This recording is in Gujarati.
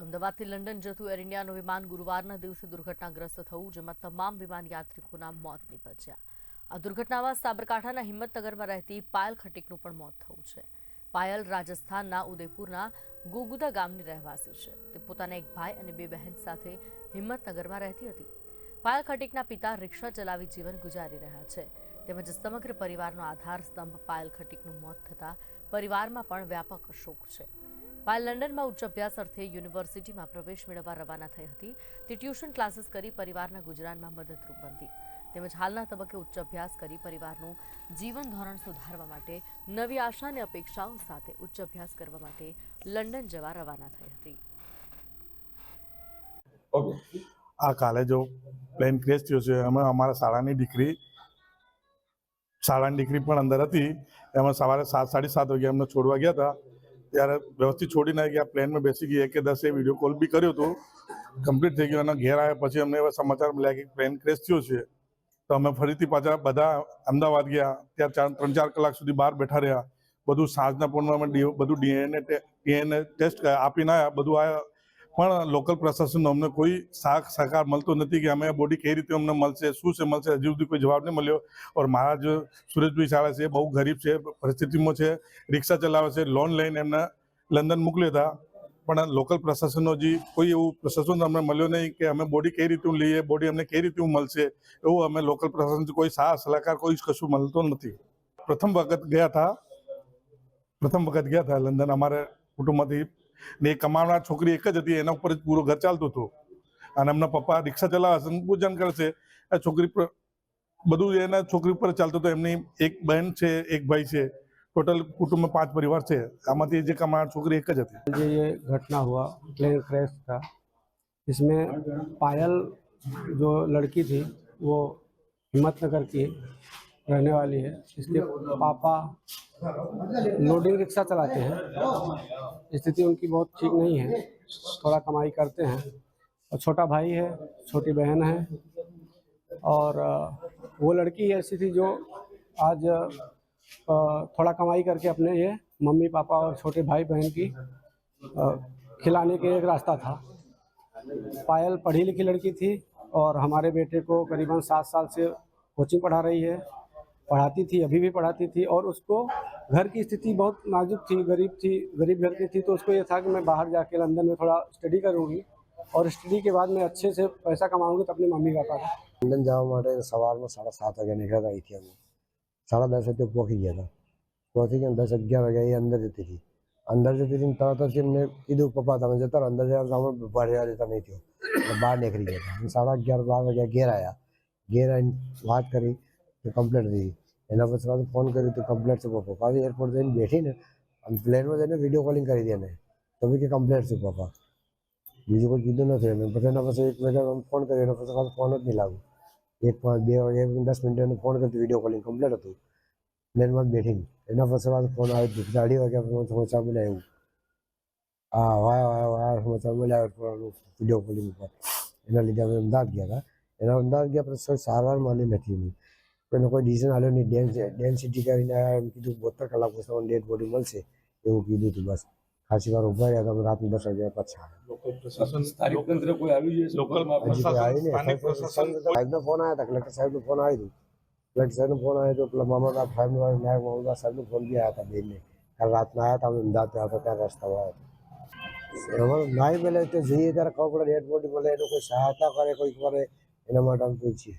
અમદાવાદથી લંડન જતું એર ઇન્ડિયાનું વિમાન ગુરુવારના દિવસે દુર્ઘટનાગ્રસ્ત થયું, જેમાં તમામ વિમાન યાત્રિકોના મોત નીપજ્યા। આ દુર્ઘટનામાં સાબરકાંઠાના હિંમતનગરમાં રહેતી પાયલ ખટીકનું પણ મોત થયું છે। પાયલ રાજસ્થાનના ઉદયપુરના ગોગુદા ગામની રહેવાસી છે। તે પોતાના એક ભાઈ અને બે બહેન સાથે હિંમતનગરમાં રહેતી હતી। પાયલ ખટીકના પિતા રિક્ષા ચલાવી જીવન ગુજારી રહ્યા છે, તેમજ સમગ્ર પરિવારનો આધાર સ્તંભ પાયલ ખટીકનું મોત થતા પરિવારમાં પણ વ્યાપક શોક છે। પાયલ લંડનમાં ઉચ્ચ અભ્યાસ અર્થે યુનિવર્સિટીમાં પ્રવેશ મેળવવા રવાના થઈ હતી। તે ટ્યુશન ક્લાસીસ કરી પરિવારના ગુજરાનમાં મદદરૂપ બનતી, તેમજ હાલના તબક્કે ઉચ્ચ અભ્યાસ કરી પરિવારનું જીવન ધોરણ સુધારવા માટે નવી આશા અને અપેક્ષાઓ સાથે ઉચ્ચ અભ્યાસ કરવા માટે લંડન જવા રવાના થઈ હતી। આ કાલે જો પ્લેન ક્રેશ થયો છે, અમે અમારા શાળાની દીકરી પણ અંદર હતી। એમાં સવારે 7:30 વાગે અમને છોડવા ગયા હતા, ત્યારે વ્યવસ્થિત છોડીને ગયા, પ્લેનમાં બેસી ગઈ 1 કે 10 વિડીયો કોલ બી કર્યો હતો, કમ્પ્લીટ થઈ ગયો। અને ઘેર આવ્યા પછી અમને એવા સમાચાર મળ્યા કે પ્લેન ક્રેશ થયો છે, તો અમે ફરીથી પાછા બધા અમદાવાદ ગયા। ત્યાં 3-4 કલાક સુધી બહાર બેઠા રહ્યા, બધું સાંજના પૂર્ણમાં બધું ડીએનએ ટેસ્ટ આપીને આવ્યા, બધું આવ્યા, પણ લોકલ પ્રશાસનનો અમને કોઈ સહકાર મળતો નથી કે અમે બોડી કઈ રીતે અમને મળશે, શું છે મળશે, હજી સુધી કોઈ જવાબ નહીં મળ્યો। और મારા જો સુરેશભાઈ શાળા છે, બહુ ગરીબ છે, પરિસ્થિતિમાં છે, રિક્ષા ચલાવે છે, લોન લઈને એમને લંડન મોકલ્યા હતા, પણ લોકલ પ્રશાસનનો હજી કોઈ એવું પ્રશાસન અમને મળ્યો નહીં કે અમે બોડી કઈ રીતે લઈએ, બોડી અમને કઈ રીતે મળશે, એવું અમે લોકલ પ્રશાસનથી કોઈ સલાહકાર કોઈ કશું મળતો નથી। પ્રથમ વખત ગયા હતા લંડન અમારે કુટુંબમાંથી, ને એ કમાવનાર છોકરી એક જ હતી, એના ઉપર જ પૂરું ઘર ચાલતું હતું, અને એમના પપ્પા રિક્ષા ચલાવે છે, પૂજન કરે છે, આ છોકરી પર બધું એના છોકરી પર ચાલતું હતું। એમની એક બહેન છે, એક ભાઈ છે, टोटल कुटुंब में 5 परिवार से, आमाती जे कमार छोकरी एक ज थी। ये घटना हुआ प्लेन क्रैश का, इसमें पायल जो लड़की थी वो हिम्मतनगर की रहने वाली है। इसके पापा लोडिंग रिक्शा चलाते हैं, स्थिति उनकी बहुत ठीक नहीं है, थोड़ा कमाई करते हैं, और छोटा भाई है, छोटी बहन है, और वो लड़की ऐसी थी जो आज थोड़ा कमाई करके अपने ये मम्मी पापा और छोटे भाई बहन की खिलाने के एक रास्ता था। पायल पढ़ी लिखी लड़की थी और हमारे बेटे को करीबन 7 साल से कोचिंग पढ़ा रही है, पढ़ाती थी, अभी भी पढ़ाती थी, और उसको घर की स्थिति बहुत नाजुक थी, गरीब घर की थी, तो उसको ये था कि मैं बाहर जाके लंदन में थोड़ा स्टडी करूँगी और स्टडी के बाद मैं अच्छे से पैसा कमाऊँगी तो अपनी मम्मी पापा का। लंदन जावा माटे सवार में 7:30 वागे निकला था थी, अमे 10:30 पहुँची गया था। पहुँची गया 10-11 वागे ये अंदर जती थी तरत ज एमने कीधु पप्पा तमे जता रहो अंदर जाओ, सामने भरवा देता नहीं थो, बहार निकली गया था। 11:30-12 वागे घेर आया, घेर आईने बात करी तो कम्प्लेट थी, एना पछी पाछो फोन कर्यो तो कम्प्लेट छे पप्पा। पाछी एरपोर्ट जईने बैठी ने प्लेन में जईने विडियो कॉलिंग करी दी ने, तो भी के कम्प्लेट छे पप्पा, बीजું કોઈ કીધું નથી એને। પછી એના પછી 1 વાગે ફોન કર્યો, એના પછી પાછો ફોન જ નહીં લાગ્યો। 1-2 વાગે 10 મિનિટ એને ફોન કર્યો, વિડીયો કોલિંગ કમ્પ્લીટ હતું પ્લેનમાં બેઠીને। એના પછી પાછો ફોન આવ્યો, 2:30 વાગે સમાચાર મળ્યા એવું, હા વાહ સમાચાર મળ્યા વિડીયો કોલિંગ ઉપર। એના લીધે અમે અમદાવાદ ગયા હતા। એના અમદાવાદ ગયા પછી સારવાર મળી નથી એની, કોઈને કોઈ ડિસિઝન આવ્યો નહીં। ડેન્સિટી કરીને આવ્યા, એમ કીધું 72 કલાક પછી ડેડ બોડી મળશે એવું કીધું હતું। બસ ખાસી વાર ઉભા રહ્યા હતા, રાતના 10 વાગ્યા પાછા। લોકલ પ્રશાસન સ્થાનિક તંત્ર કોઈ આવી છે? લોકલ પ્રશાસન સ્થાનિક પ્રશાસન સાહેબનો ફોન આવ્યો હતો, કલેક્ટર સાહેબનો ફોન આવ્યો હતો, कलेक्टर साहब ने फोन आया तो पेला मामलदार साहब नायक मामलदार साहब ने फोन भी आया था बेन ने, कल रात में आया था, हम अमदावाद पे आता क्या रास्ता हुआ नहीं मिले तो जाइए तरह खबर पड़े डेड बॉडी मिले, कोई सहायता करे, कोई करे, एना माटे हम पूछिए।